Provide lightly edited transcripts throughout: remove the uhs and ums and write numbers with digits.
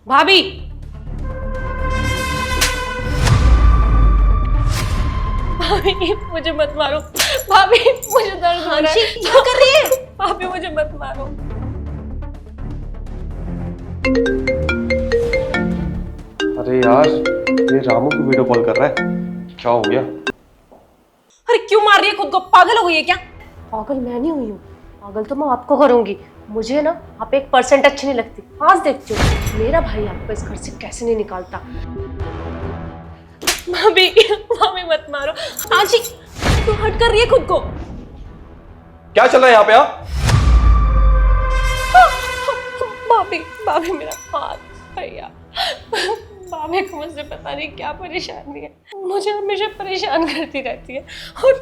भाभी, भाभी मुझे मत मारो। भाभी मुझे दर्द हो रहा है। क्या कर रही है? भाभी मुझे मत मारो। अरे यार, ये रामू को वीडियो कॉल कर रहा है, क्या हो गया? अरे क्यों मार रही है खुद को? पागल हो गई है क्या? पागल मैं नहीं हुई हूँ, पागल तो मैं आपको करूंगी। मुझे ना आप 1% अच्छी नहीं लगती। आज देखती हूँ मेरा भाई आपको इस घर से कैसे नहीं निकालता। भाभी, भाभी मत मारो। आंशी, तू हट कर रही है खुद को। क्या चल रहा है यहाँ पे? भाभी, भाभी मेरा हाथ भैया। भाभी को मुझसे पता नहीं क्या परेशानी है, मुझे हमेशा परेशान करती रहती है। और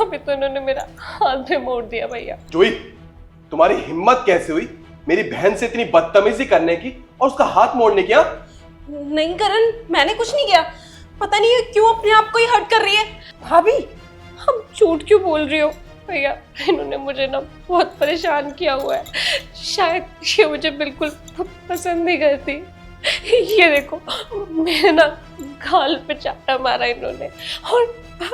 अभी तो इन्होंने मेरा हाथ भी मोड़ दिया भैया। जोई, तुम्हारी हिम्मत कैसे हुई मेरी बहन से इतनी बदतमीजी करने की और उसका हाथ मोड़ने की? नहीं करण, मैंने कुछ नहीं किया। पता नहीं है क्यों अपने आप को ही हर्ट कर रही है। भाभी, हम झूठ क्यों बोल रही हो? भैया, इन्होंने मुझे ना बहुत परेशान किया हुआ है। शायद ये मुझे बिल्कुल पसंद नहीं करती। ये देखो, मेरे ना गाल पे चाटा मारा इन्होंने, और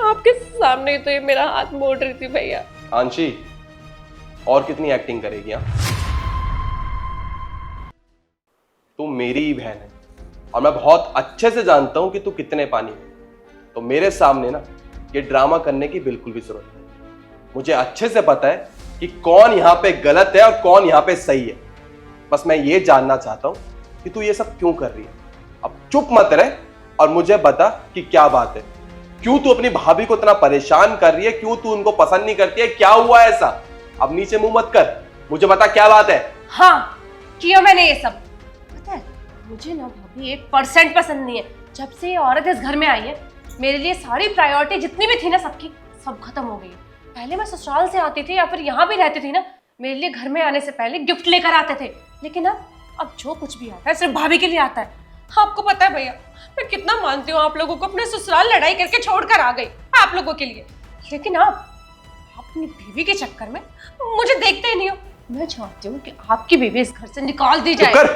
आपके सामने ही तो ये मेरा हाथ मोड़ रही थी भैया। आंशी, और कितनी एक्टिंग करेगी? तू मेरी ही बहन है और मैं बहुत अच्छे से जानता हूं कि तू कितने पानी है। तो मेरे सामने ना ये ड्रामा करने की बिल्कुल भी जरूरत नहीं। मुझे अच्छे से पता है कि कौन यहाँ पे गलत है और कौन यहाँ पे सही है। बस मैं ये जानना चाहता हूं कि तू ये सब क्यों कर रही है। अब चुप मत रह और मुझे बता कि क्या बात है। क्यों तू अपनी भाभी को इतना परेशान कर रही है? क्यों तू उनको पसंद नहीं करती है? क्या हुआ ऐसा? अब नीचे मुंह मत कर, मुझे बता क्या बात है। हाँ, किया मैंने ये सब। पता है, मुझे ना भाभी 1% पसंद नहीं है। जब से ये औरत इस घर में आई है, मेरे लिए सारी प्रायोरिटी जितनी भी थी ना सबकी, सब खत्म हो गई है। पहले मैं ससुराल से आती थी या फिर यहाँ भी रहती थी ना, मेरे लिए घर में आने से पहले गिफ्ट लेकर आते थे। लेकिन अब जो कुछ भी आता है सिर्फ भाभी के लिए आता है। आपको पता है भैया, मैं कितना मानती हूँ आप लोगों को। अपने ससुराल लड़ाई करके छोड़कर आ गई आप लोगों के लिए, लेकिन आप अपनी बीवी के चक्कर में मुझे देखते ही नहीं हो। मैं चाहती हूँ कि आपकी बीवी इस घर से निकाल दी चुप जाए। कर।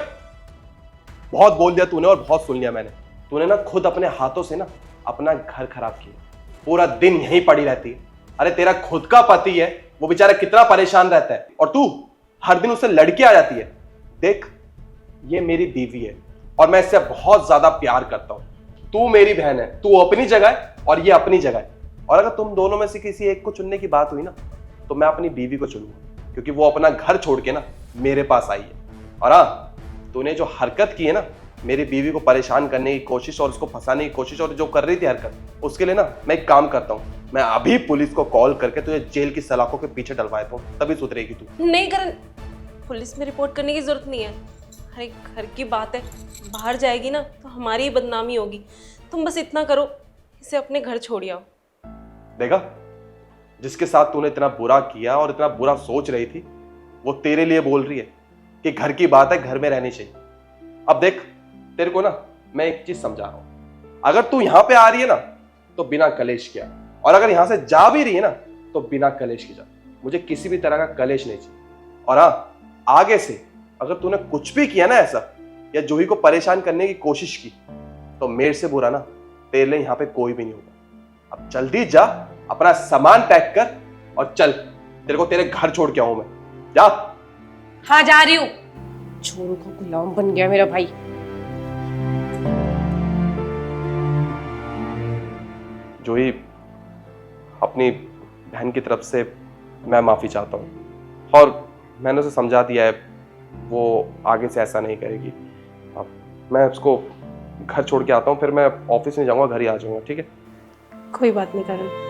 बहुत बोल दिया तूने और बहुत सुन लिया मैंने। तूने ना खुद अपने हाथों से ना अपना घर खराब किया। पूरा दिन यहीं पड़ी रहती है। अरे तेरा खुद का पति है, वो बेचारा कितना परेशान रहता है और तू हर दिन उससे लड़के आ जाती है। देख, ये मेरी बीवी है और मैं इससे बहुत ज्यादा प्यार करता हूं। तू मेरी बहन है, तू अपनी जगह है और ये अपनी जगह है। और अगर तुम दोनों में से किसी एक को चुनने की बात हुई ना, तो मैं अपनी बीवी को चुनूंगा, क्योंकि वो अपना घर छोड़ के ना मेरे पास आई है। और हाँ, तूने जो हरकत की है ना, मेरी बीवी को परेशान करने की कोशिश और उसको फंसाने की कोशिश और जो कर रही थी हरकत, उसके लिए ना मैं एक काम करता हूँ। मैं अभी पुलिस को कॉल करके तुझे जेल की सलाखों के पीछे डलवाता हूँ, तभी सुधरेगी तू। नहीं करण, पुलिस में रिपोर्ट करने की जरूरत नहीं है। अरे घर की बात है, बाहर जाएगी ना तो हमारी ही बदनामी होगी। तुम बस इतना करो, इसे अपने घर छोड़ आओ। देखा, जिसके साथ तूने इतना बुरा किया और इतना बुरा सोच रही थी, वो तेरे लिए बोल रही है कि घर की बात है, घर में रहनी चाहिए। अब देख, तेरे को ना मैं एक चीज समझा रहा हूं। अगर तू यहां पे आ रही है ना तो बिना कलेश किया, और अगर यहां से जा भी रही है ना तो बिना कलेश की जा। मुझे किसी भी तरह का कलेश नहीं चाहिए। और हाँ, आगे से अगर तूने कुछ भी किया ना ऐसा, या जूही को परेशान करने की कोशिश की, तो मेरे से बुरा ना तेरे लिए यहां पे कोई भी नहीं होगा। अब जल्दी जा, अपना सामान पैक कर और चल। तेरे को तेरे घर छोड़ के आऊं मैं। जा। हाँ, जा रही हूँ। चोरों का गुलाम बन गया मेरा भाई। जूही, अपनी बहन की तरफ से मैं माफी चाहता हूँ और मैंने उसे समझा दिया है, वो आगे से ऐसा नहीं करेगी। अब मैं उसको घर छोड़ के आता हूँ, फिर मैं ऑफिस नहीं जाऊँगा, घर ही आ जाऊँगा। ठीक है? कोई बात नहीं करण।